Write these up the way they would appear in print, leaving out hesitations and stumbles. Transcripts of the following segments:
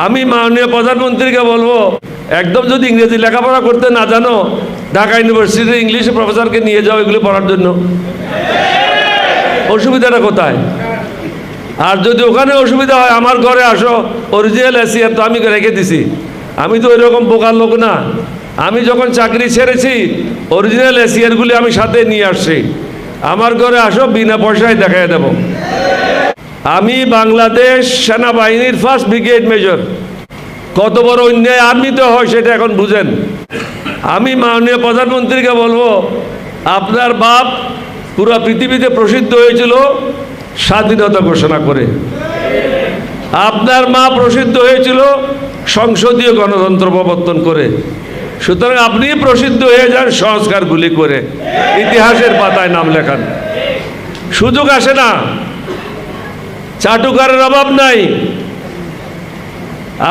আমি মাননীয় প্রধানমন্ত্রীকে বলবো, একদম যদি ইংরেজি লেখাপড়া করতে না জানো, ঢাকা ইউনিভার্সিটির ইংলিশ প্রফেসরকে নিয়ে যাও এগুলো পড়ার জন্য। অসুবিধাটা কোথায়? আর যদি ওখানে অসুবিধা হয়, আমার ঘরে আসো, অরিজিনাল এসিয়ার তো আমি রেখে দিছি। আমি তো ওই রকম বোকার লোক না। আমি যখন চাকরি ছেড়েছি, অরিজিনাল এসিয়ারগুলি আমি সাথে নিয়ে আসছি। আমার ঘরে আসো, বিনা পয়সায় দেখাই দেব। আমি বাংলাদেশ সেনাবাহিনীর 1st ব্রিগেড মেজর। কত বড় অন্যায় আর্মিতে হয় সেটা এখন বুঝেন। আমি মাননীয় প্রধানমন্ত্রীকে বলবো, আপনার বাপ পুরো পৃথিবীতে প্রসিদ্ধ হয়েছিল স্বাধীনতা ঘোষণা করে, আপনার মা প্রসিদ্ধ হয়েছিল সংসদীয় গণতন্ত্র প্রবর্তন করে। সুতরাং আপনি প্রসিদ্ধ হয়ে যান সংস্কারগুলি করে, ইতিহাসের পাতায় নাম লেখান। সুযোগ আসে না, চাটুকারের অভাব নাই।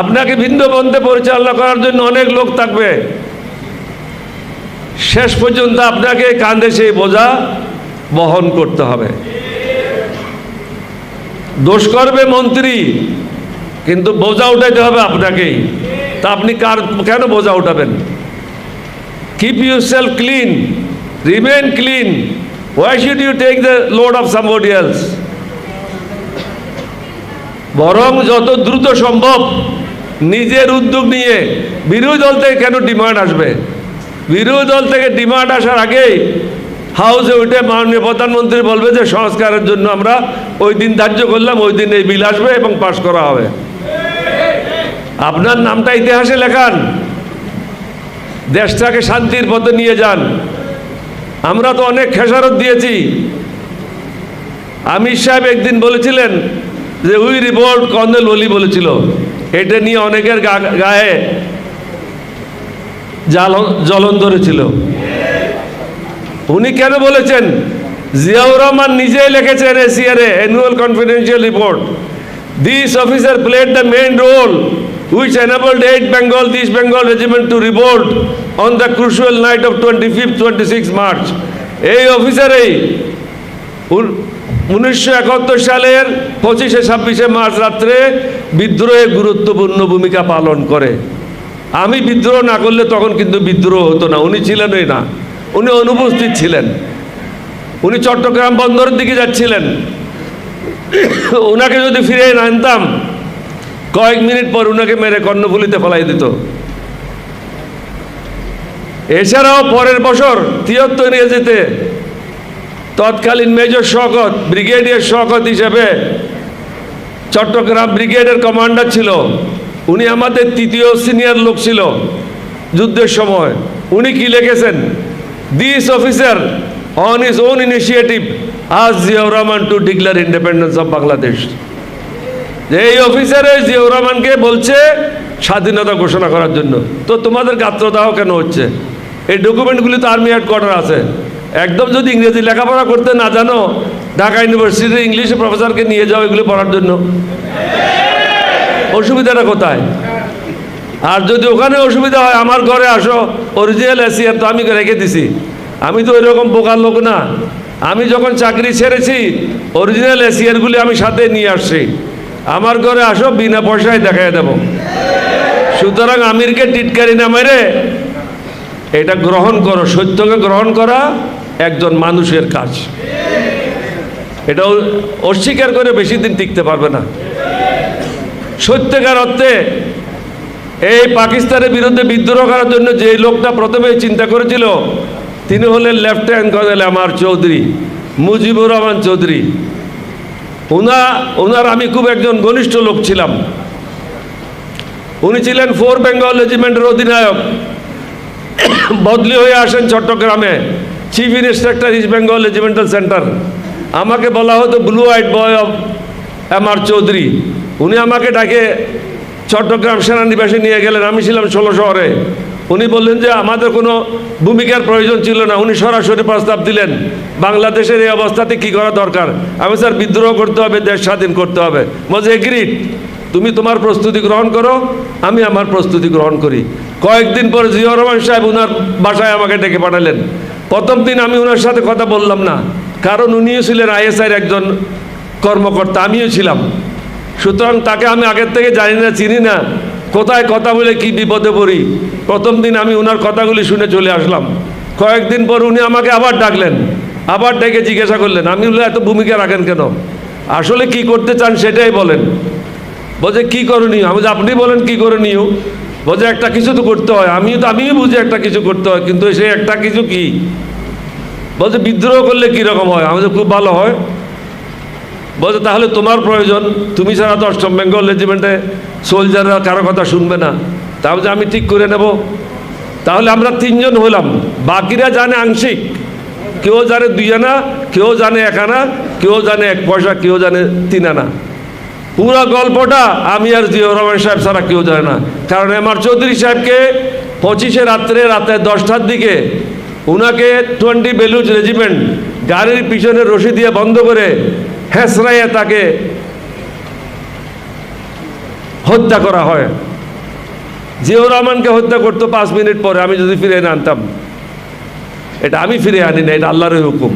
আপনাকে ভিন্ন পন্থে পরিচালনা করার জন্য অনেক লোক থাকবে। শেষ পর্যন্ত আপনাকে কাঁধে সেই বোঝা বহন করতে হবে। দোষ করবে মন্ত্রী, কিন্তু বোঝা উঠাইতে হবে আপনাকেই। তা আপনি কেন বোঝা উঠাবেন? Keep yourself clean, remain clean. Why should you take the load of somebody else? বরং যত দ্রুত সম্ভব নিজের উদ্যোগ নিয়ে, বিরোধী দল থেকে কেন ডিমান্ড আসবে? বিরোধী দল থেকে ডিমান্ড আসার আগেই হাউসে উঠে মাননীয় প্রধানমন্ত্রী বলবে যে সংস্কারের জন্য আমরা ওই দিন ধার্য করলাম, ওই দিন এই বিল আসবে এবং পাশ করা হবে। আপনার নামটা ইতিহাসে লেখান, দেশটাকে শান্তির পথে নিয়ে যান। আমরা তো অনেক খেসারত দিয়েছি। আমির সাহেব একদিন বলেছিলেন যে উই রিভোল্ট, কর্নেল ওলি বলেছিল। এটা নিয়ে অনেকের গায়ে জ্বলন ধরেছিল। উনি কেন বলেছেন? জিয়াউর রহমান নিজেই লিখেছেন এসিআরে annual confidential report, this officer played the main role which enabled 8 Bengal, East Bengal regiment to revolt on the crucial night of 25-26 March. এই অফিসারেই 1971 সালের 25-26 মার্চ রাত্রে বিদ্রোহে গুরুত্বপূর্ণ ভূমিকা পালন করে। আমি বিদ্রোহ না করলে তখন কিন্তু বিদ্রোহ হতো না। উনি ছিলেনই না, উনি অনুপস্থিত ছিলেন। উনি চট্টগ্রাম বন্দরের দিকে যাচ্ছিলেন। ওনাকে যদি ফিরে না আনতাম, কয়েক মিনিট পর ওনাকে মেরে কর্ণফুলিতে ফেলাই দিত। এছাড়াও পরের বছর 73 ইংরেজিতে তৎকালীন মেজর শওকত, ব্রিগেডিয়ার শওকত হিসেবে চট্টগ্রাম ব্রিগেডের কমান্ডার ছিল। উনি আমাদের 3য় সিনিয়র লোক ছিল যুদ্ধের সময়। উনি কি লিখেছেন? This officer on his own initiative asked Ziaur Rahman to declare independence of Bangladesh. এই অফিসারে জিয়াউর রহমানকে বলছে স্বাধীনতা ঘোষণা করার জন্য। তো তোমাদের গাত্রদাহ কেন হচ্ছে? এই ডকুমেন্টগুলি তো আর্মি হেডকোয়ার্টার আছে। একদম যদি ইংরেজি লেখাপড়া করতে না জানো, ঢাকা ইউনিভার্সিটির ইংলিশ প্রফেসরকে নিয়ে যাও এগুলো পড়ার জন্য। অসুবিধাটা কোথায়? আর যদি ওখানে অসুবিধা হয়, আমার ঘরে আসো, অরিজিনাল এসিয়ার তো আমি রেখে দিছি। আমি তো ওই রকম বোকার লোক না। আমি যখন চাকরি ছেড়েছি, অরিজিনাল এসিয়ারগুলি আমি সাথে নিয়ে আসছি। আমার ঘরে আসো, বিনা পয়সায় দেখাই দেব। সুতরাং আমিরকে টিটকারি না মেরে এটা গ্রহণ করো। সত্যকে গ্রহণ করা একজন মানুষের কাজ। এটা অস্বীকার করে বেশি দিন টিকতে পারবে না। সত্যিকার অর্থে এই পাকিস্তানের বিরুদ্ধে বিদ্রোহ করার জন্য যে লোকটা প্রথমে চিন্তা করেছিল, তিনি হলেন lieutenant colonel M R. Chowdhury, Mujibur Rahman Chowdhury. ওনার আমি খুব একজন ঘনিষ্ঠ লোক ছিলাম। উনি ছিলেন 4 বেঙ্গল রেজিমেন্টের অধিনায়ক। বদলি হয়ে আসেন চট্টগ্রামে, chief inspector east Bengal regimental centre. আমাকে বলা হতো blue white boy of M R. Chowdhury. উনি আমাকে ডাকে চট্টগ্রাম সেনানিবাসে নিয়ে গেলেন। আমি ছিলাম 16 শহরে। উনি বললেন যে আমাদের কোনো ভূমিকার প্রয়োজন ছিল না। উনি সরাসরি প্রস্তাব দিলেন, বাংলাদেশের এই অবস্থাতে কি করা দরকার? আমি স্যার, বিদ্রোহ করতে হবে, দেশ স্বাধীন করতে হবে। বলছে এগ্রিড, তুমি তোমার প্রস্তুতি গ্রহণ করো, আমি আমার প্রস্তুতি গ্রহণ করি। কয়েকদিন পরে জিয়াউর রহমান সাহেব ওনার বাসায় আমাকে ডেকে পাঠালেন। প্রথম দিন আমি ওনার সাথে কথা বললাম না, কারণ উনিও ছিলেন আইএসআইয়ের একজন কর্মকর্তা, আমিও ছিলাম। সুতরাং তাকে আমি আগের থেকে জানি না, চিনি না, কোথায় কথা বলে কি বিপদে পড়ি। প্রথম দিন আমি ওনার কথাগুলি শুনে চলে আসলাম। কয়েকদিন পর উনি আমাকে আবার ডাকলেন, আবার ডেকে জিজ্ঞাসা করলেন, আমি বললাম এত ভূমিকা রাখেন কেন, আসলে কি করতে চান সেটাই বলেন। বলছে কি করণীয়? আমি বলছি আপনি বলেন কি করণীয়। বলছে একটা কিছু তো করতে হয়। আমিও বুঝি একটা কিছু করতে হয়, কিন্তু সেই একটা কিছু কি? বলছে বিদ্রোহ করলে কীরকম হয়? আমি খুব ভালো হয়। বলছে তাহলে তোমার প্রয়োজন, তুমি ছাড়া তো অষ্টম বেঙ্গল রেজিমেন্টে সোলজাররা কারো কথা শুনবে না। তা বলছে আমি ঠিক করে নেব। তাহলে আমরা তিনজন হলাম, বাকিরা জানে আংশিক, কেউ জানে 2 আনা, কেউ জানে 1 আনা, কেউ জানে 1 পয়সা, কেউ জানে 3 আনা। পুরো গল্পটা আমি আর জিয়াউর রহমান সাহেব ছাড়া কেউ জানে না। কারণ এমআর চৌধুরী সাহেবকে 25-এ রাতে 10টার দিকে উনাকে 20 বেলুচ রেজিমেন্ট গাড়ির পিছনে রশি দিয়ে বন্ধ করে হেসরাইয়ে তাকে হত্যা করা হয়। জিয়াউর রহমানকে হত্যা করতো 5 মিনিট পরে আমি যদি ফিরে এনে আনতাম। এটা আমি ফিরে আনি না, এটা আল্লাহর হুকুম।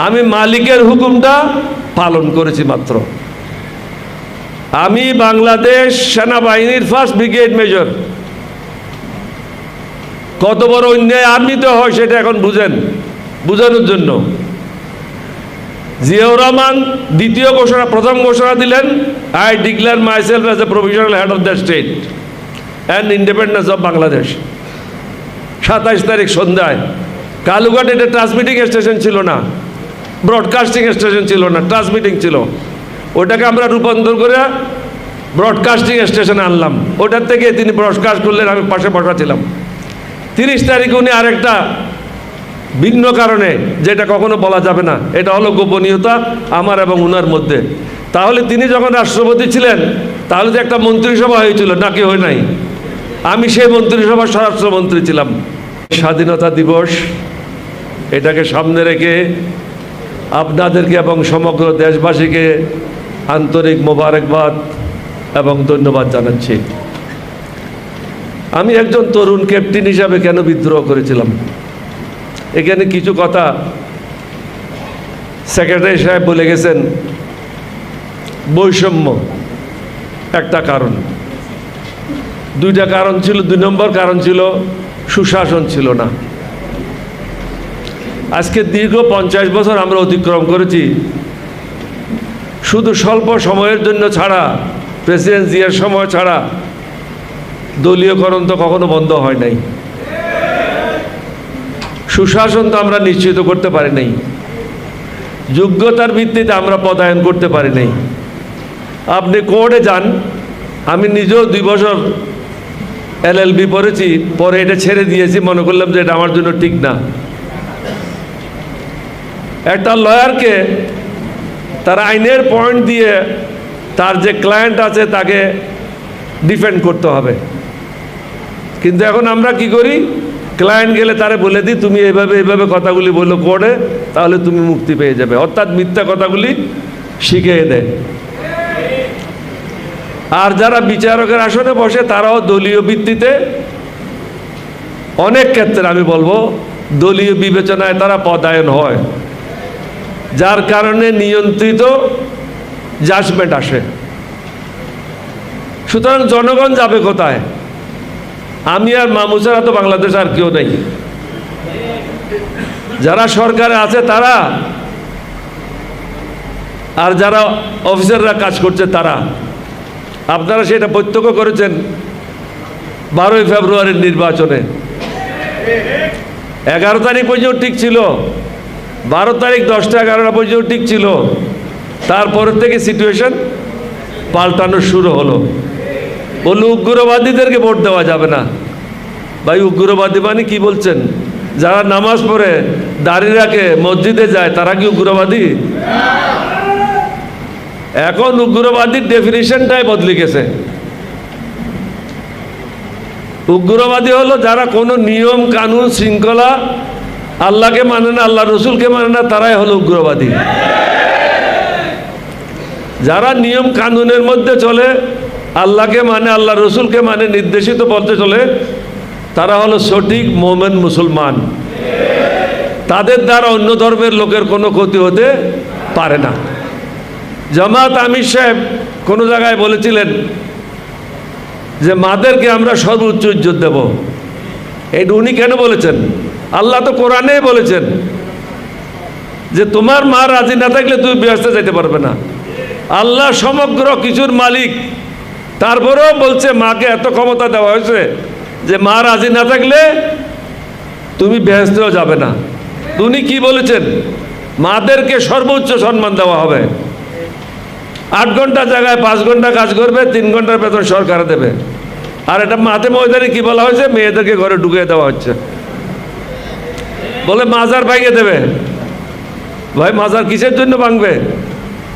আমি মালিকের হুকুমটা পালন করেছি মাত্র। আমি বাংলাদেশ সেনাবাহিনীর 1st ব্রিগেড মেজর। কত বড় অন্যায় আর্মিতে হয় সেটা এখন বুঝেন, বুঝানোর জন্য। জিয়াউর রহমান প্রথম ঘোষণা দিলেন, I declare myself as a provisional head of the state and independence of Bangladesh. 27 তারিখ সন্ধ্যায় কালুঘাট, এটা ট্রান্সমিটিং স্টেশন ছিল না, ব্রডকাস্টিং স্টেশন ছিল না, ট্রান্সমিটিং ছিল। ওটাকে আমরা রূপান্তর করে ব্রডকাস্টিং স্টেশনে আনলাম। ওটার থেকে তিনি ব্রডকাস্ট করলেন, আমি পাশে বসা ছিলাম। 30 তারিখে উনি আরেকটা ভিন্ন কারণে, যেটা কখনো বলা যাবে না, এটা হলো গোপনীয়তা আমার এবং উনার মধ্যে। তাহলে তিনি যখন রাষ্ট্রপতি ছিলেন, তাহলে যে একটা মন্ত্রিসভা হয়েছিল, নাকি হয় নাই? আমি সেই মন্ত্রিসভার স্বরাষ্ট্রমন্ত্রী ছিলাম। স্বাধীনতা দিবস, এটাকে সামনে রেখে আপনাদেরকে এবং সমগ্র দেশবাসীকে আন্তরিক মোবারকবাদ এবং ধন্যবাদ জানাচ্ছি। আমি একজন তরুণ ক্যাপ্টেন হিসাবে কেন বিদ্রোহ করেছিলাম, এখানে কিছু কথা সেক্রেটারি সাহেব বলে গেছেন। বৈষম্য একটা কারণ, 2টা কারণ ছিল। 2 নম্বর কারণ ছিল সুশাসন ছিল না। আজকে দীর্ঘ 50 বছর আমরা অতিক্রম করেছি, শুধু স্বল্প সময়ের জন্য ছাড়া, প্রেসিডেন্ট জিয়ার সময় ছাড়া দলীয়করণ তো কখনো বন্ধ হয় নাই। সুশাসন তো আমরা নিশ্চিত করতে পারি নাই, যোগ্যতার ভিত্তিতে আমরা পদায়ন করতে পারি নাই। আপনি কোর্টে যান, আমি নিজেও 2 বছর LLB পড়েছি, পরে এটা ছেড়ে দিয়েছি, মনে করলাম যে এটা আমার জন্য ঠিক না। একটা লয়ারকে তার আইনের পয়েন্ট দিয়ে তার যে ক্লায়েন্ট আছে তাকে ডিফেন্ড করতে হবে, কিন্তু এখন আমরা কি করি, ক্লায়েন্ট গেলে তারে বলে দিই তুমি এইভাবে কথাগুলি বললো কোর্টে, তাহলে তুমি মুক্তি পেয়ে যাবে। অর্থাৎ মিথ্যা কথাগুলি শিখিয়ে দেয়। আর যারা বিচারকের আসনে বসে তারাও দলীয় ভিত্তিতে, অনেক ক্ষেত্রে আমি বলবো দলীয় বিবেচনায় তারা পদায়ন হয়, যার কারণে নিয়ন্ত্রিত জাজমেন্ট আসে। সুতরাং জনগণ যাবে কোথায়? আমি আর মামু ছাড়া তো বাংলাদেশ আর কেউ নেই। যারা সরকারে আছে তারা, আর যারা অফিসাররা কাজ করছে তারা। আপনারা সেটা প্রত্যক্ষ করেছেন 12ই ফেব্রুয়ারির নির্বাচনে। 11 তারিখ পর্যন্ত ঠিক ছিল, 12 তারিখ 10টা 11টা পর্যন্ত ঠিক ছিল, তারপরের থেকে সিচুয়েশন পাল্টানো শুরু হলো। বলল উগ্রবাদীদেরকে ভোট দেওয়া যাবে না। ভাই উগ্রবাদী মানে কি বলছেন? যারা নামাজ পড়ে দাড়ি রাখে মসজিদে যায় তারা কি উগ্রবাদী? এখন উগ্রবাদীর ডেফিনিশনটাই বদলে গেছে। উগ্রবাদী হলো যারা কোনো নিয়ম কানুন শৃঙ্খলা, আল্লাহকে মানে না, আল্লাহ রসুলকে মানে না, তারাই হলো উগ্রবাদী। যারা নিয়ম কানুনের মধ্যে চলে, আল্লাহকে মানে, আল্লাহ রসুলকে মানে, নির্দেশিত পথে চলে, তারা হলো সঠিক মোমেন মুসলমান। তাদের দ্বারা অন্য ধর্মের লোকের কোনো ক্ষতি হতে পারে না। জামাত আমির সাহেব কোনো জায়গায় বলেছিলেন যে মাদেরকে আমরা সর্বোচ্চ ইজ্জত দেব। এটা উনি কেন বলেছেন? আল্লাহ তো কোরআনেই বলেছেন যে তোমার মা রাজি না থাকলে তুমি বেহেশতে যেতে পারবে না। আল্লাহ সমগ্র কিছুর মালিক, তারপরেও বলছে মাকে এত ক্ষমতা দেওয়া হয়েছে যে মা রাজি না থাকলে তুমি বেহেশতেও যাবে না। উনি কি বলেছেন? মাদেরকে সর্বোচ্চ সম্মান দেওয়া হবে। 8 ঘন্টা জায়গায় 5 ঘন্টা কাজ করবে, 3 ঘন্টার বেতন সরকার দেবে। আর এটা মাঠে ময়দানে কি বলা হয়েছে? মেয়েদেরকে ঘরে ঢুকিয়ে দেওয়া হচ্ছে, বলে মাজার ভাঙিয়ে দেবে। ভাই মাজার কিসের জন্য ভাঙবে?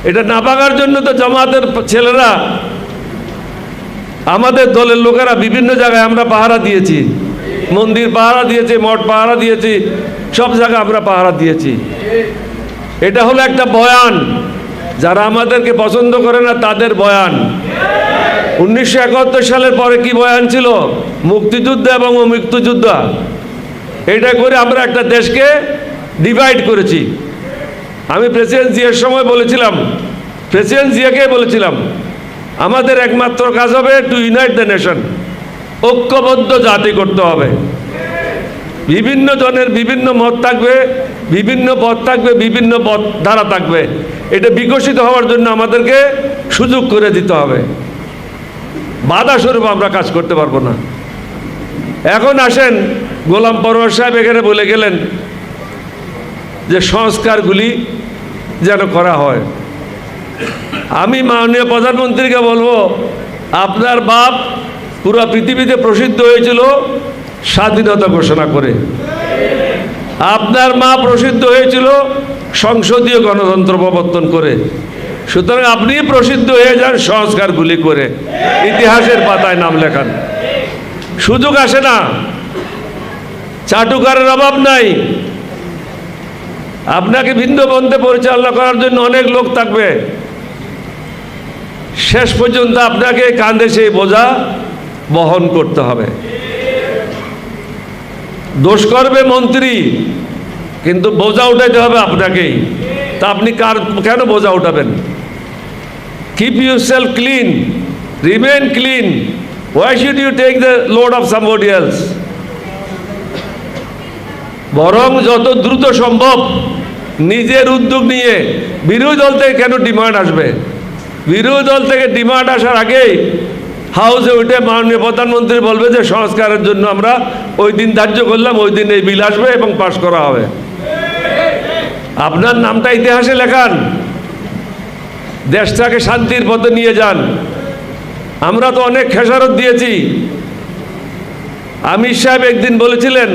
এটা না ভাঙার জন্য তো জামাতের ছেলেরা, আমাদের দলের লোকেরা বিভিন্ন জায়গায় আমরা পাহারা দিয়েছি, মন্দির পাহারা দিয়েছি, মঠ পাহারা দিয়েছি, সব জায়গায় আমরা পাহারা দিয়েছি। এটা হলো একটা বয়ান, যারা আমাদেরকে পছন্দ করে না তাদের বয়ান। 1971 সালের পরে কি বয়ান ছিল? মুক্তিযুদ্ধ এবং মুক্তিযুদ্ধ। এটা করে আমরা একটা দেশকে ডিভাইড করেছি। আমি প্রেসিডেন্ট জিয়ার সময় বলেছিলাম, প্রেসিডেন্ট জিয়াকে বলেছিলাম, আমাদের একমাত্র কাজ হবে টু ইউনাইট দ্য নেশন, ঐক্যবদ্ধ জাতি করতে হবে। বিভিন্ন জনের বিভিন্ন মত থাকবে, বিভিন্ন পথ থাকবে, বিভিন্ন পথ ধারা থাকবে। এটা বিকশিত হওয়ার জন্য আমাদেরকে সুযোগ করে দিতে হবে। বাধা স্বরূপ আমরা কাজ করতে পারবো না। এখন আসেন, গোলাম পরোয়ার সাহেব এখানে বলে গেলেন যে সংস্কারগুলি যেন করা হয়। আমি মাননীয় প্রধানমন্ত্রীকে বলবো, আপনার বাপ পুরো পৃথিবীতে প্রসিদ্ধ হয়েছিল স্বাধীনতা ঘোষণা করে, আপনার মা প্রসিদ্ধ হয়েছিল সংসদীয় গণতন্ত্র প্রবর্তন করে। সুতরাং আপনি প্রসিদ্ধ হয়ে যান সংস্কারগুলি করে, ইতিহাসের পাতায় নাম লেখান। সুযোগ আসে না, চাটুকারের অভাব নাই। আপনাকে ভিন্ন পন্থে পরিচালনা করার জন্য অনেক লোক থাকবে। শেষ পর্যন্ত আপনাকে কাঁধে সেই বোঝা বহন করতে হবে। দোষ করবে মন্ত্রী, কিন্তু বোঝা উঠাইতে হবে আপনাকেই। তা আপনি কেন বোঝা উঠাবেন? Keep yourself clean, remain clean. Why should you take the load of somebody else? বরং যত দ্রুত সম্ভব নিজের উদ্যোগ নিয়ে, বিরোধী দল থেকে কেন ডিমান্ড আসবে? বিরোধী দল থেকে ডিমান্ড আসার আগেই হাউসে উঠে মাননীয় প্রধানমন্ত্রী বলবে যে সংস্কারের জন্য আমরা ওই দিন ধার্য করলাম, ওই দিন এই বিল আসবে এবং পাশ করা হবে। আপনার নামটা ইতিহাসে লেখান, দেশটাকে শান্তির পথে নিয়ে যান। আমরা তো অনেক খেসারত দিয়েছি। আমির সাহেব একদিন বলেছিলেন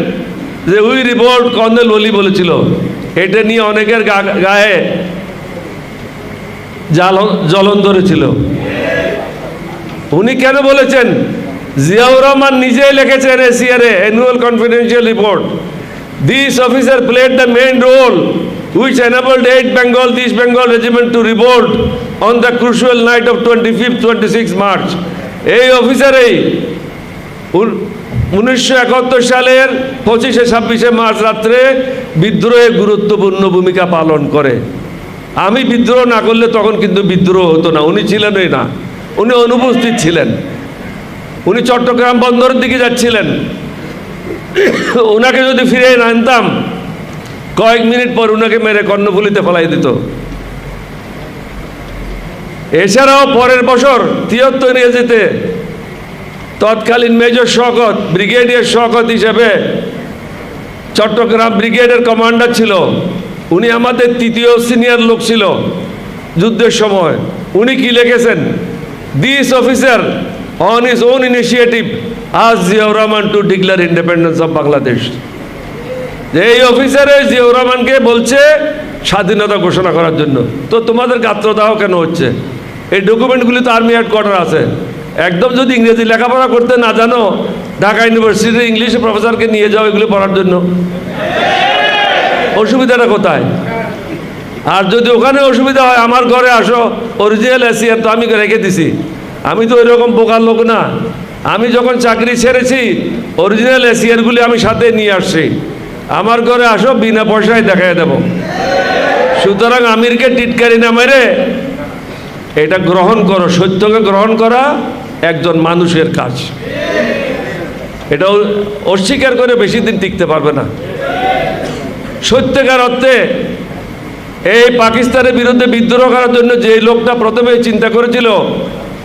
যে উই রিভোল্ট, কর্নেল ওলি বলেছিল। এটা নিয়ে অনেকের গায়ে জ্বলন ধরেছিল। উনি কেন বলেছেন? জিয়াউর রহমান নিজেই লিখেছেন ACR annual confidential report, this officer played the main role which enabled 8 Bengal, East Bengal regiment to revolt on the crucial night of 25-26 March. এই অফিসারেই 1971 সালের 25-26 মার্চ রাত্রে বিদ্রোহে গুরুত্বপূর্ণ ভূমিকা পালন করে। আমি বিদ্রোহ না করলে তখন কিন্তু বিদ্রোহ হতো না। উনি ছিলেনই না, উনি অনুপস্থিত ছিলেন। উনি চট্টগ্রাম বন্দরের দিকে যাচ্ছিলেন। ওনাকে যদি ফিরে না আনতাম, কয়েক মিনিট পর ওনাকে মেরে কর্ণফুলিতে ফেলাই দিত। এছাড়াও পরের বছর 73 ইংরেজিতে তৎকালীন মেজর শওকত, ব্রিগেডিয়ার শওকত হিসেবে চট্টগ্রাম ব্রিগেডের কমান্ডার ছিল। উনি আমাদের 3য় সিনিয়র লোক ছিল যুদ্ধের সময়। উনি কি লিখেছেন? This officer on his own initiative আজ Ziaur Rahman to declare independence of Bangladesh. এই অফিসারে জিয়াউর রহমানকে বলছে স্বাধীনতা ঘোষণা করার জন্য। তো তোমাদের গাত্রদাহ কেন হচ্ছে? এই ডকুমেন্টগুলি তো আর্মি হেডকোয়ার্টার আছে। একদম যদি ইংরেজি লেখাপড়া করতে না জানো, ঢাকা ইউনিভার্সিটির ইংলিশ প্রফেসরকে নিয়ে যাও এগুলি পড়ার জন্য। অসুবিধাটা কোথায়? আর যদি ওখানে অসুবিধা হয়, আমার ঘরে আসো, অরিজিনাল এসিআর তো আমি রেখে দিছি। আমি তো ওই রকম বোকার লোক না। আমি যখন চাকরি ছেড়েছি অরিজিনাল এসিআরগুলি আমি সাথে নিয়ে আসছি। আমার ঘরে আসো, বিনা পয়সায় দেখাই দেব। সুতরাং আমিরকে টিটকারি না মেরে এটা গ্রহণ করো। সত্যকে গ্রহণ করা একজন মানুষের কাজ। এটা অস্বীকার করে বেশি দিন টিকতে পারবে না। সত্যিকার অর্থে এই পাকিস্তানের বিরুদ্ধে বিদ্রোহ করার জন্য যে লোকটা প্রথমে চিন্তা করেছিল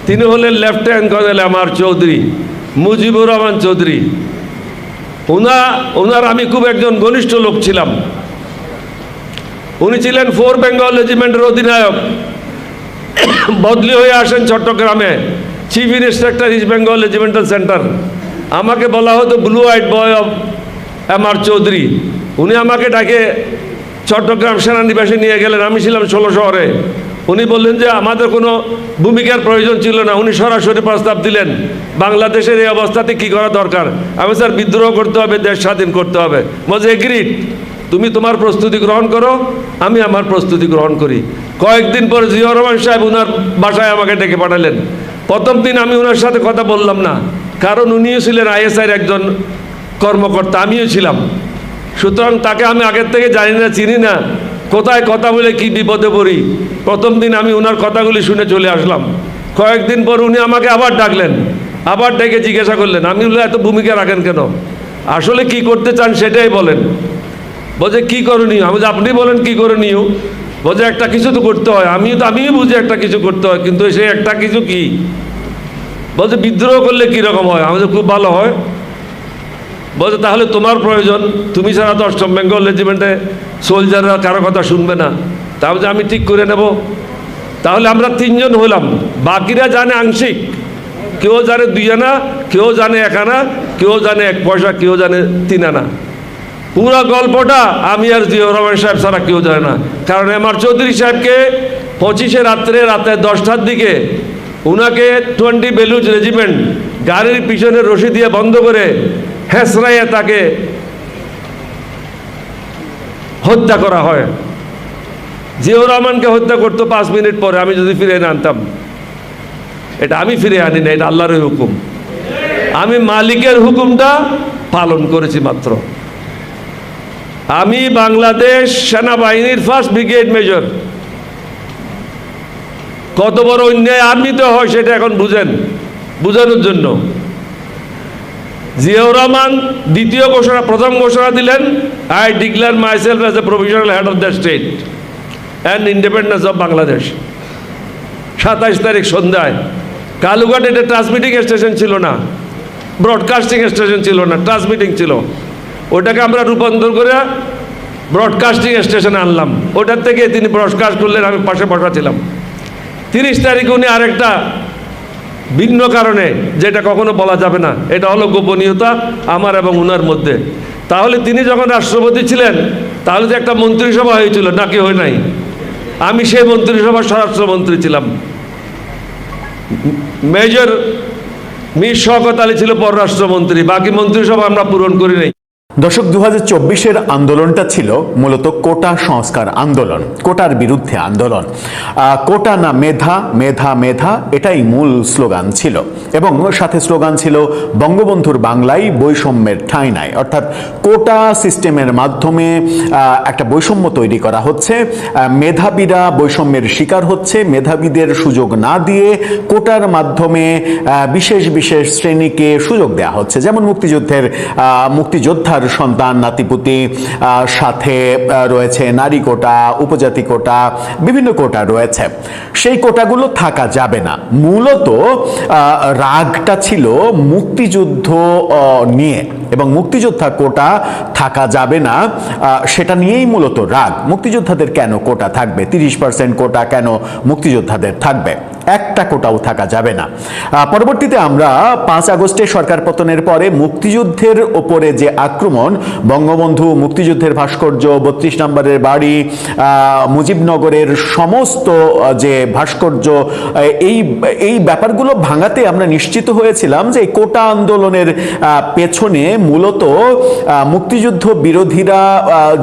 তিনি হলেন lieutenant colonel M R Chowdhury, Mujibur Rahman Chowdhury. ওনার আমি খুব একজন ঘনিষ্ঠ লোক ছিলাম। উনি ছিলেন 4 বেঙ্গল রেজিমেন্টের অধিনায়ক। বদলি হয়ে আসেন চট্টগ্রামে, chief instructor East Bengal regimental centre. আমাকে বলা হতো blue white boy of M R Chowdhury. উনি আমাকে ডাকে চট্টগ্রাম সেনানিবাসে নিয়ে গেলেন। আমি ছিলাম 16 শহরে। উনি বললেন যে আমাদের কোনো ভূমিকার প্রয়োজন ছিল না। উনি সরাসরি প্রস্তাব দিলেন বাংলাদেশের এই অবস্থাতে কি করা দরকার। আমি স্যার বিদ্রোহ করতে হবে, দেশ স্বাধীন করতে হবে। বলছে এগ্রিড, তুমি তোমার প্রস্তুতি গ্রহণ করো, আমি আমার প্রস্তুতি গ্রহণ করি। কয়েকদিন পর জিয়াউর রহমান সাহেব ওনার বাসায় আমাকে ডেকে পাঠালেন। প্রথম দিন আমি ওনার সাথে কথা বললাম না, কারণ উনিও ছিলেন আইএসআইয়ের একজন কর্মকর্তা, আমিও ছিলাম। সুতরাং তাকে আমি আগের থেকে জানি না, চিনি না, কোথায় কথা বলে কি বিপদে পড়ি। প্রথম দিন আমি ওনার কথাগুলি শুনে চলে আসলাম। কয়েকদিন পর উনি আমাকে আবার ডাকলেন, আবার ডেকে জিজ্ঞাসা করলেন। আমি বললাম এত ভূমিকা রাখেন কেন, আসলে কি করতে চান সেটাই বলেন। বলছে কি করণীয়? আমি আপনি বলেন কি করণীয়। বলছে একটা কিছু তো করতে হয়। আমিও বুঝি একটা কিছু করতে হয়, কিন্তু সেই একটা কিছু কি? বলছে বিদ্রোহ করলে কীরকম হয়? আমাদের খুব ভালো হয়। বলছে তাহলে তোমার প্রয়োজন, তুমি ছাড়া তো 8ম বেঙ্গল রেজিমেন্টে সোলজাররা কারো কথা শুনবে না। তাহলে আমি ঠিক করে নেব। তাহলে আমরা 3 জন হলাম, বাকিরা জানে আংশিক। কেউ জানে 2 আনা, কেউ জানে 1 আনা, কেউ জানে 1 পয়সা, কেউ জানে 3 আনা। পুরো গল্পটা আমি আর জিয়াউর রহমান সাহেব ছাড়া কেউ জানে না। কারণ এম আর চৌধুরী সাহেবকে 25 রাতে 10টার দিকে উনাকে 20 বেলুচ রেজিমেন্ট গাড়ির পিছনে রশি দিয়ে বন্ধ করে হেসরাইয়ে তাকে হত্যা করা হয়। জিয়াউর রহমানকে হত্যা করতো 5 মিনিট পরে আমি যদি ফিরে এনে আনতাম। এটা আমি ফিরে আনি না, এটা আল্লাহর হুকুম। আমি মালিকের হুকুমটা পালন করেছি মাত্র। আমি বাংলাদেশ সেনাবাহিনীর 1st ব্রিগেড মেজর। কত বড় অন্যায় আর্মিতে হয় সেটা এখন বুঝেন, বুঝানোর জন্য। জিয়াউর রহমান প্রথম ঘোষণা দিলেন, I declare myself as a provisional head of the state and independence of Bangladesh. 27 তারিখ সন্ধ্যায় কালুঘাট। এটা ট্রান্সমিটিং স্টেশন ছিল না, ব্রডকাস্টিং স্টেশন ছিল না, ট্রান্সমিটিং ছিল। ওটাকে আমরা রূপান্তর করে ব্রডকাস্টিং স্টেশনে আনলাম। ওটার থেকে তিনি ব্রডকাস্ট করলেন, আমি পাশে বসা ছিলাম। 30 তারিখে উনি আরেকটা ভিন্ন কারণে, যেটা কখনো বলা যাবে না, এটা হলো গোপনীয়তা আমার এবং উনার মধ্যে। তাহলে তিনি যখন রাষ্ট্রপতি ছিলেন তাহলে যে একটা মন্ত্রিসভা হয়েছিল, নাকি হয় নাই? আমি সেই মন্ত্রিসভার স্বরাষ্ট্রমন্ত্রী ছিলাম। মেজর মীর শওকত আলী ছিল পররাষ্ট্রমন্ত্রী। বাকি মন্ত্রিসভা আমরা পূরণ করি নাই। দর্শক, 2024-এর আন্দোলনটা ছিল মূলত কোটা সংস্কার আন্দোলন, কোটার বিরুদ্ধে আন্দোলন। কোটা না মেধা, মেধা মেধা, এটাই মূল স্লোগান ছিল। এবং সাথে স্লোগান ছিল বঙ্গবন্ধুর বাংলায় বৈষম্যের ঠাঁই নাই। অর্থাৎ কোটা সিস্টেমের মাধ্যমে একটা বৈষম্য তৈরি করা হচ্ছে। মেধাবীরা বৈষম্যের শিকার হচ্ছে। মেধাবীদের সুযোগ না দিয়ে কোটার মাধ্যমে বিশেষ বিশেষ শ্রেণীকে সুযোগ দেওয়া হচ্ছে। যেমন মুক্তিযোদ্ধার সন্তান নাতিপুতি, সাথে রয়েছে নারী কোটা, উপজাতি কোটা, বিভিন্ন কোটা রয়েছে। সেই কোটাগুলো থাকা যাবে না। মূলত রাগটা ছিল মুক্তিযুদ্ধ নিয়ে, এবং মুক্তিযোদ্ধা কোটা থাকা যাবে না সেটা নিয়েই মূলত রাগ। মুক্তিযোদ্ধাদের কেন কোটা থাকবে? 30% কোটা কেন মুক্তিযোদ্ধাদের থাকবে? একটা কোটাও থাকা যাবে না। পরবর্তীতে আমরা 5 আগস্টে সরকার পতনের পরে মুক্তিযুদ্ধের ওপরে যে আক্রমণ, বঙ্গবন্ধু মুক্তিযুদ্ধের ভাস্কর্য, 32 নম্বরের বাড়ি, মুজিবনগরের সমস্ত যে ভাস্কর্য, এই ব্যাপারগুলো ভাঙাতে আমরা নিশ্চিত হয়েছিলাম যে এই কোটা আন্দোলনের পেছনে মূলত মুক্তিযুদ্ধ বিরোধীরা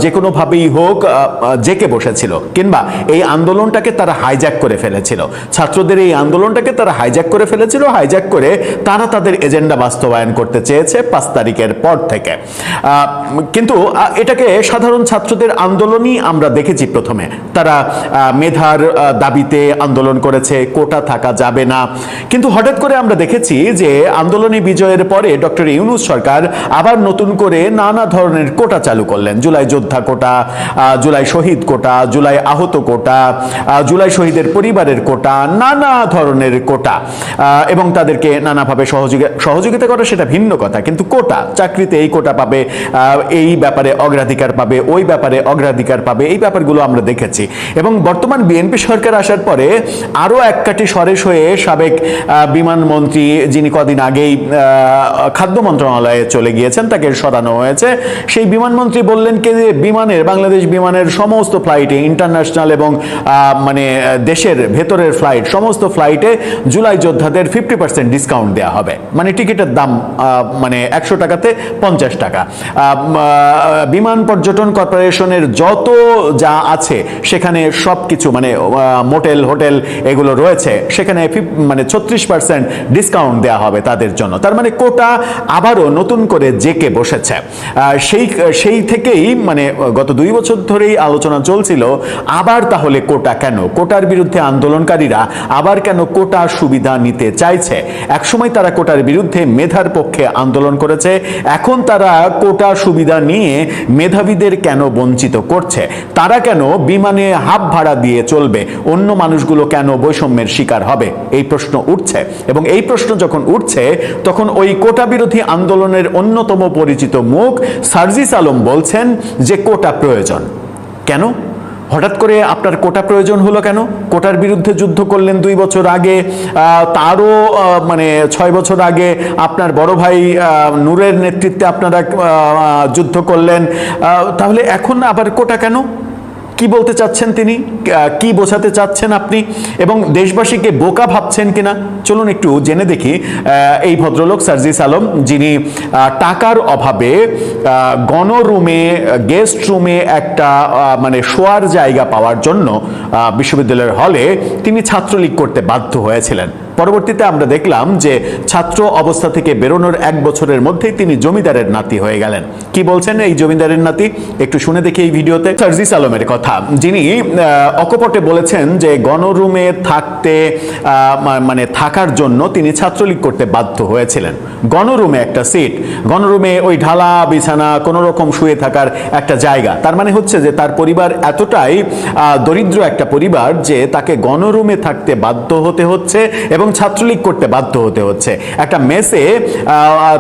যে কোনোভাবেই হোক জেকে বসেছিল, কিংবা এই আন্দোলনটাকে তারা হাইজ্যাক করে ফেলেছিল। ছাত্রদের ছাত্রদের এই আন্দোলনটাকে তারা হাইজ্যাক করে ফেলেছিল, হাইজ্যাক করে তারা তাদের এজেন্ডা বাস্তবায়ন করতে চেয়েছে 5 তারিখের পর থেকে। কিন্তু এটাকে সাধারণ ছাত্রদের আন্দোলনই আমরা দেখেছি। প্রথমে তারা মেধার দাবিতে আন্দোলন করেছে, কোটা থাকা যাবে না। কিন্তু হঠাৎ করে আমরা দেখেছি যে আন্দোলনী বিজয়ের পরে ডক্টর ইউনূস সরকার আবার নতুন করে নানা ধরনের কোটা চালু করলেন। জুলাই যোদ্ধা কোটা, জুলাই শহীদ কোটা, জুলাই আহত কোটা, জুলাই শহীদের পরিবারের কোটা, নানা ধরনের কোটা, এবং তাদেরকে নানাভাবে সহযোগিতা করা সেটা ভিন্ন কথা। কিন্তু কোটা, চাকরিতে এই কোটা পাবে, এই ব্যাপারে অগ্রাধিকার পাবে, ওই ব্যাপারে অগ্রাধিকার পাবে, এই ব্যাপারগুলো আমরা দেখেছি। এবং বর্তমান বিএনপি সরকার আসার পরে আরও এক কাঠি সরেস হয়ে সাবেক বিমানমন্ত্রী, যিনি কদিন আগেই খাদ্য মন্ত্রণালয়ে চলে গিয়েছেন, তাকে সরানো হয়েছে। সেই বিমানমন্ত্রী বললেন কি যে বাংলাদেশ বিমানের সমস্ত ফ্লাইটে, ইন্টারন্যাশনাল এবং মানে দেশের ভেতরের ফ্লাইট, সমস্ত ফ্লাইটে জুলাই যোদ্ধাদের 50% ডিসকাউন্ট দেওয়া হবে। মানে টিকিটের দাম মানে 100 টাকাতে 50 টাকা। বিমান পর্যটন কর্পোরেশনের যত যা আছে সেখানে সব কিছু, মানে মোটেল, হোটেল এগুলো রয়েছে, সেখানে মানে 36% ডিসকাউন্ট দেওয়া হবে তাদের জন্য। তার মানে কোটা আবারও নতুন করে জেকে বসেছে। সেই থেকেই মানে গত 2 বছর ধরেই আলোচনা চলছিল আবার তাহলে কোটা কেন, কোটার বিরুদ্ধে আন্দোলনকারীরা আবার কেন কোটা সুবিধা নিতে চাইছে। একসময় তারা কোটার বিরুদ্ধে মেধার পক্ষে আন্দোলন করেছে, এখন তারা কোটা সুবিধা নিয়ে মেধাবীদের কেন বঞ্চিত করছে, তারা কেন বিমানে হাফ ভাড়া দিয়ে চলবে, অন্য মানুষগুলো কেন বৈষম্যের শিকার হবে, এই প্রশ্ন উঠছে। এবং এই প্রশ্ন যখন উঠছে তখন ওই কোটা বিরোধী আন্দোলনের অন্যতম পরিচিত মুখ সার্জিস আলম বলছেন যে কোটা প্রয়োজন। কেন হঠাৎ করে আপনার কোটা প্রয়োজন হলো কেন? কোটার বিরুদ্ধে যুদ্ধ করলেন 2 বছর আগে, তারও মানে 6 বছর আগে আপনার বড় ভাই নূরের নেতৃত্বে আপনারা যুদ্ধ করলেন, তাহলে এখন আবার কোটা কেন? কি বলতে চাচ্ছেন তিনি, কি বোঝাতে চাচ্ছেন আপনি, এবং দেশবাসীকে বোকা ভাবছেন কিনা চলুন একটু জেনে দেখি। এই ভদ্রলোক সার্জিস আলম, যিনি টাকার অভাবে গণরুমে, গেস্ট রুমে একটা মানে শোয়ার জায়গা পাওয়ার জন্য বিশ্ববিদ্যালয়ের হলে তিনি ছাত্রলীগ করতে বাধ্য হয়েছিলেন। পরবর্তীতে আমরা দেখলাম যে ছাত্র অবস্থা থেকে বেরোনোর 1 বছরের মধ্যেই তিনি জমিদারের নাতি হয়ে গেলেন। কি বলছেন এই জমিদারের নাতি, একটু শুনে দেখি এই ভিডিওতে। সার্জিস আলমের কথা, যিনি অকপটে বলেছেন যে গণরুমে থাকতে মানে থাকার জন্য তিনি ছাত্রলীগ করতে বাধ্য হয়েছিলেন। গণরুমে একটা সিট, গণরুমে ওই ঢালা বিছানা, কোনো রকম শুয়ে থাকার একটা জায়গা, তার মানে হচ্ছে যে তার পরিবার এতটাই দরিদ্র একটা পরিবার যে তাকে গণরুমে থাকতে বাধ্য হতে হচ্ছে এবং ছাত্রলীগ করতে বাধ্য হতে হচ্ছে। একটা মেসে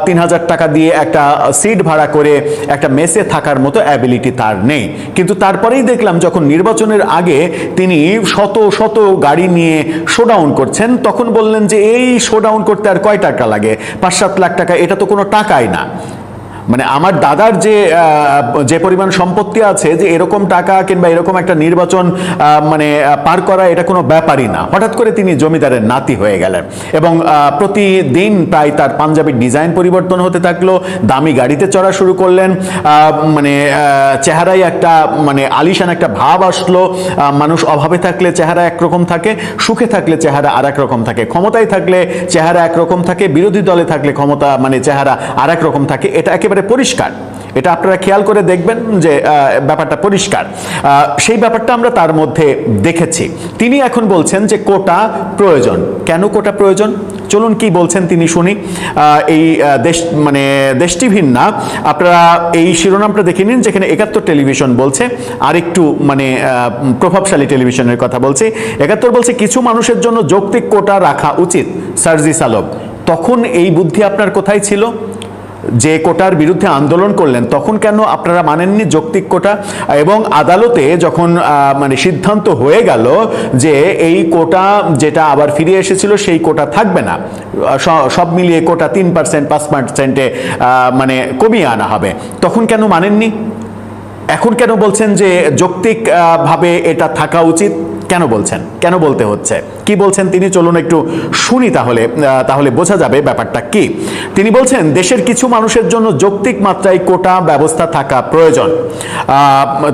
3000 টাকা দিয়ে একটা সিট ভাড়া করে একটা মেসে থাকার মতো অ্যাবিলিটি তার নেই। কিন্তু তারপরেই দেখলাম যখন নির্বাচনের আগে তিনি শত শত গাড়ি নিয়ে শোডাউন করছেন, তখন বললেন যে এই শোডাউন করতে আর কয় টাকা লাগে, 5-7 লাখ টাকা, এটা তো কোনো টাকাই না। মানে আমার দাদার যে পরিমাণ সম্পত্তি আছে, যে এরকম টাকা কিংবা এরকম একটা নির্বাচন মানে পার করা এটা কোনো ব্যাপারই না। হঠাৎ করে তিনি জমিদারের নাতি হয়ে গেলেন এবং প্রতিদিন প্রায় তার পাঞ্জাবির ডিজাইন পরিবর্তন হতে থাকলো, দামি গাড়িতে চড়া শুরু করলেন, মানে চেহারায় একটা মানে আলিশান একটা ভাব আসলো। মানুষ অভাবে থাকলে চেহারা একরকম থাকে, সুখে থাকলে চেহারা আর এক রকম থাকে, ক্ষমতায় থাকলে চেহারা একরকম থাকে, বিরোধী দলে থাকলে ক্ষমতা মানে চেহারা আর এক রকম থাকে। এটা একেবারে পরিষ্কার, এটা আপনারা খেয়াল করে দেখবেন যে ব্যাপারটা পরিষ্কার। সেই ব্যাপারটা আমরা তার মধ্যে দেখেছি। তিনি এখন বলছেন যে কোটা প্রয়োজন। কেন কোটা প্রয়োজন চলুন কি বলছেন তিনি শুনি। এই দেশ টিভির না, আপনারা এই শিরোনামটা দেখে নিন, যেখানে 71 টেলিভিশন বলছে, আর একটু মানে প্রভাবশালী টেলিভিশনের কথা বলছি। 71 বলছে কিছু মানুষের জন্য যৌক্তিক কোটা রাখা উচিত, সার্জিস আলম। তখন এই বুদ্ধি আপনার কোথায় ছিল? যে কোটার বিরুদ্ধে আন্দোলন করলেন তখন কেন আপনারা মানেননি যৌক্তিক কোটা? এবং আদালতে যখন মানে সিদ্ধান্ত হয়ে গেল যে এই কোটা যেটা আবার ফিরে এসেছিল সেই কোটা থাকবে না, সব মিলিয়ে কোটা 3% 5%-এ মানে কমিয়ে আনা হবে, তখন কেন মানেননি? এখন কেন বলছেন যে যৌক্তিক ভাবে এটা থাকা উচিত? কেন বলছেন, কেন বলতে হচ্ছে? কি বলছেন তিনি, চলুন একটু শুনি, তাহলে বোঝা যাবে ব্যাপারটা কি। তিনি বলছেন, দেশের কিছু মানুষের জন্য যৌক্তিক মাত্রায় কোটা ব্যবস্থা থাকা প্রয়োজন।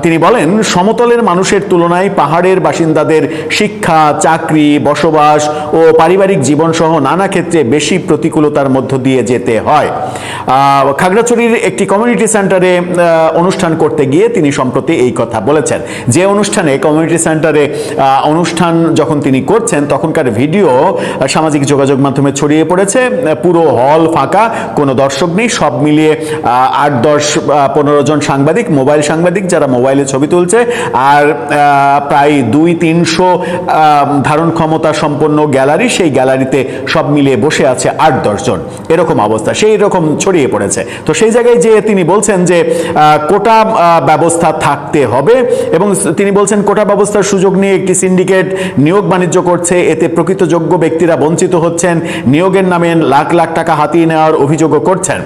তিনি বলেন, সমতলের মানুষের তুলনায় পাহাড়ের বাসিন্দাদের শিক্ষা, চাকরি, বসবাস ও পারিবারিক জীবন সহ নানা ক্ষেত্রে বেশি প্রতিকূলতার মধ্য দিয়ে যেতে হয়। খাগড়াছড়ির একটি কমিউনিটি সেন্টারে অনুষ্ঠান করতে গিয়ে তিনি সম্প্রতি এই কথা বলেছেন। যে অনুষ্ঠানে, কমিউনিটি সেন্টারে অনুষ্ঠান যখন তিনি করছেন, তখনকার ভিডিও সামাজিক যোগাযোগ মাধ্যমে ছড়িয়ে পড়েছে। পুরো হল ফাঁকা, কোনো দর্শক নেই, সব মিলিয়ে 8-10-15 জন সাংবাদিক, মোবাইল সাংবাদিক, যারা মোবাইলে ছবি তুলছে, আর প্রায় 200-300 ধারণ ক্ষমতা সম্পন্ন গ্যালারি, সেই গ্যালারিতে সব মিলিয়ে বসে আছে 8-10 জন, এরকম অবস্থা, সেই রকম ছড়িয়ে পড়েছে। তো সেই জায়গায় যে তিনি বলছেন যে কোটা ব্যবস্থা থাকতে হবে, এবং তিনি বলছেন কোটা ব্যবস্থার সুযোগ নিয়ে একটি সিন্ডিকেট নিয়োগ বাণিজ্য করছে, এতে প্রকৃত যোগ্য ব্যক্তিরা বঞ্চিত হচ্ছেন, নিয়োগের নামে লাখ লাখ টাকা হাতিয়ে নেওয়ার অভিযোগও করছেন।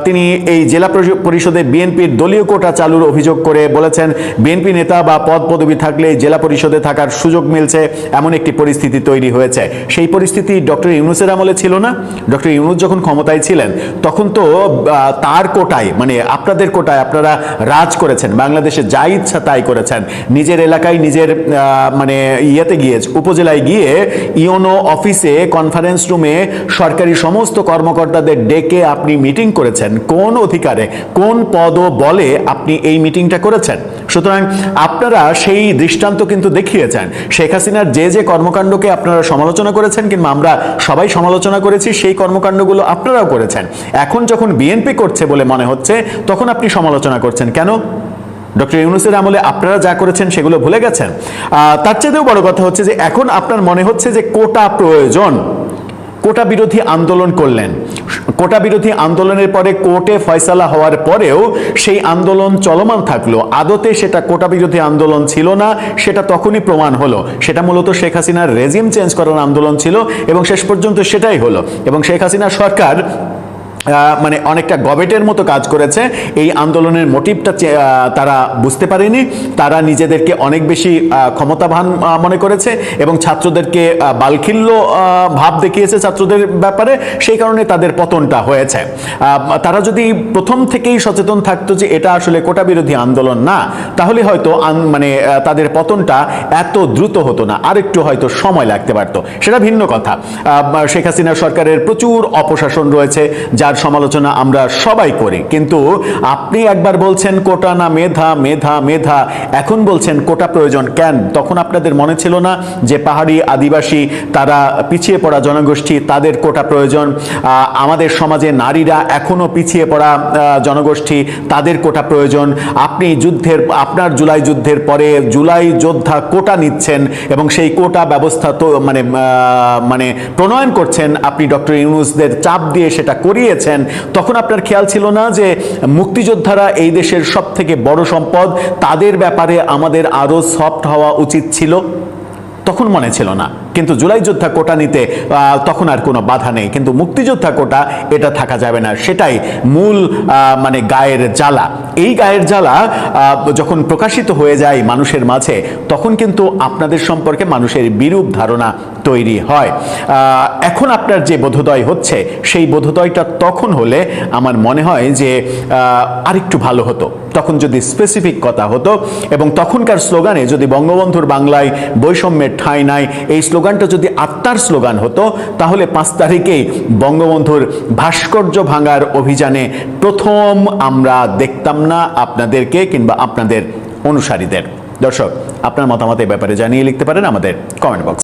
তিনি এই জেলা পরিষদে বিএনপির দলীয় কোটা চালুর অভিযোগ করে বলেছেন, বিএনপি নেতা বা পদ পদবি থাকলে জেলা পরিষদে থাকার সুযোগ মিলছে, এমন একটি পরিস্থিতি তৈরি হয়েছে। সেই পরিস্থিতি ডক্টর ইউনূসের আমলে ছিল না? ডক্টর ইউনূস যখন ক্ষমতায় ছিলেন তখন তো তার কোটায়, মানে আপনাদের কোটায় আপনারা রাজ করেছেন, বাংলাদেশে যা ইচ্ছা তাই করেছেন। নিজের এলাকায়, নিজের মানে ইয়েতে গিয়ে, উপজেলায় গিয়ে ইওনো অফিসে, কনফারেন্স রুমে সরকারি সমস্ত কর্মকর্তাদের ডেকে আপনি মিটিং করেছেন। কোন অধিকারে, কোন পদ ও বলে আপনি এই মিটিংটা করেছেন? সুতরাং আপনারা সেই দৃষ্টান্ত কিন্তু দেখিয়েছেন। শেখ হাসিনার যে কর্মকাণ্ডকে আপনারা সমালোচনা করেছেন, কিংবা আমরা সবাই সমালোচনা করেছি, সেই কর্মকাণ্ডগুলো আপনারাও করেছেন। এখন যখন বিএনপি করছে বলে মনে হচ্ছে, তখন আপনি সমালোচনা করছেন কেন? ডক্টর ইউনূসের আমলে আপনারা যা করেছেন সেগুলো ভুলে গেছেন? তার চেয়েও বড় কথা হচ্ছে যে এখন আপনার মনে হচ্ছে যে কোটা প্রয়োজন, কোটা বিরোধী আন্দোলন করলেন। কোটা বিরোধী আন্দোলনের পরে কোর্টে ফয়সালা হওয়ার পরেও সেই আন্দোলন চলমান থাকলো। আদতে সেটা কোটা বিরোধী আন্দোলন ছিল না, সেটা তখনই প্রমাণ হলো। সেটা মূলত শেখ হাসিনার রেজিম চেঞ্জ করার আন্দোলন ছিল, এবং শেষ পর্যন্ত সেটাই হলো। এবং শেখ হাসিনা সরকার মানে অনেকটা গবেটের মতো কাজ করেছে। এই আন্দোলনের মোটিভটা তারা বুঝতে পারেনি। তারা নিজেদেরকে অনেক বেশি ক্ষমতাবান মনে করেছে, এবং ছাত্রদেরকে বালখিল্য ভাব দেখিয়েছে ছাত্রদের ব্যাপারে। সেই কারণে তাদের পতনটা হয়েছে। তারা যদি প্রথম থেকেই সচেতন থাকতো যে এটা আসলে কোটা বিরোধী আন্দোলন না, তাহলে হয়তো মানে তাদের পতনটা এত দ্রুত হতো না, আরেকটু হয়তো সময় লাগতে পারতো, সেটা ভিন্ন কথা। শেখ হাসিনা সরকারের প্রচুর অপশাসন রয়েছে, যার সমালোচনা আমরা সবাই করি। কিন্তু আপনি একবার বলছেন কোটা না মেধা, মেধা মেধা, এখন বলছেন কোটা প্রয়োজন কেন? তখন আপনাদের মনে ছিল না যে পাহাড়ি, আদিবাসী, তারা পিছিয়ে পড়া জনগোষ্ঠী, তাদের কোটা প্রয়োজন? আমাদের সমাজে নারীরা এখনো পিছিয়ে পড়া জনগোষ্ঠী, তাদের কোটা প্রয়োজন। আপনি আপনার জুলাই যুদ্ধের পরে জুলাই যোদ্ধা কোটা নিচ্ছেন, এবং সেই কোটা ব্যবস্থা তো মানে প্রণয়ন করছেন আপনি, ডক্টর ইউনূসদের চাপ দিয়ে সেটা করিয়েছেন। তখন আপনার খেয়াল ছিল না যে মুক্তিযোদ্ধারা এই দেশের সব থেকে বড় সম্পদ, তাদের ব্যাপারে আমাদের আরো সফট হওয়া উচিত ছিল? তখন মনে ছিল না। কিন্তু জুলাই যোদ্ধা কোটা নিতে তখন আর কোনো বাধা নেই, কিন্তু মুক্তিযোদ্ধা কোটা এটা থাকা যাবে না। সেটাই মূল মানে গায়ের জ্বালা। এই গায়ের জ্বালা যখন প্রকাশিত হয়ে যায় মানুষের মাঝে, তখন কিন্তু আপনাদের সম্পর্কে মানুষের বিরূপ ধারণা তৈরি হয়। এখন আপনার যে বোধোদয় হচ্ছে, সেই বোধোদয়টা তখন হলে আমার মনে হয় যে আরেকটু ভালো হতো। তখন যদি স্পেসিফিক কথা হতো, এবং তখনকার স্লোগানে যদি বঙ্গবন্ধুর বাংলায় বৈষম্যের ঠাঁই নাই, এই স্লোগানটা যদি আত্মার স্লোগান হতো, তাহলে 5 তারিখেই বঙ্গবন্ধুর ভাস্কর্য ভাঙার অভিযানে প্রথম আমরা দেখতাম না আপনাদেরকে কিংবা আপনাদের অনুসারীদের। দর্শক, আপনার মতামত এই ব্যাপারে জানিয়ে লিখতে পারেন আমাদের কমেন্ট বক্স।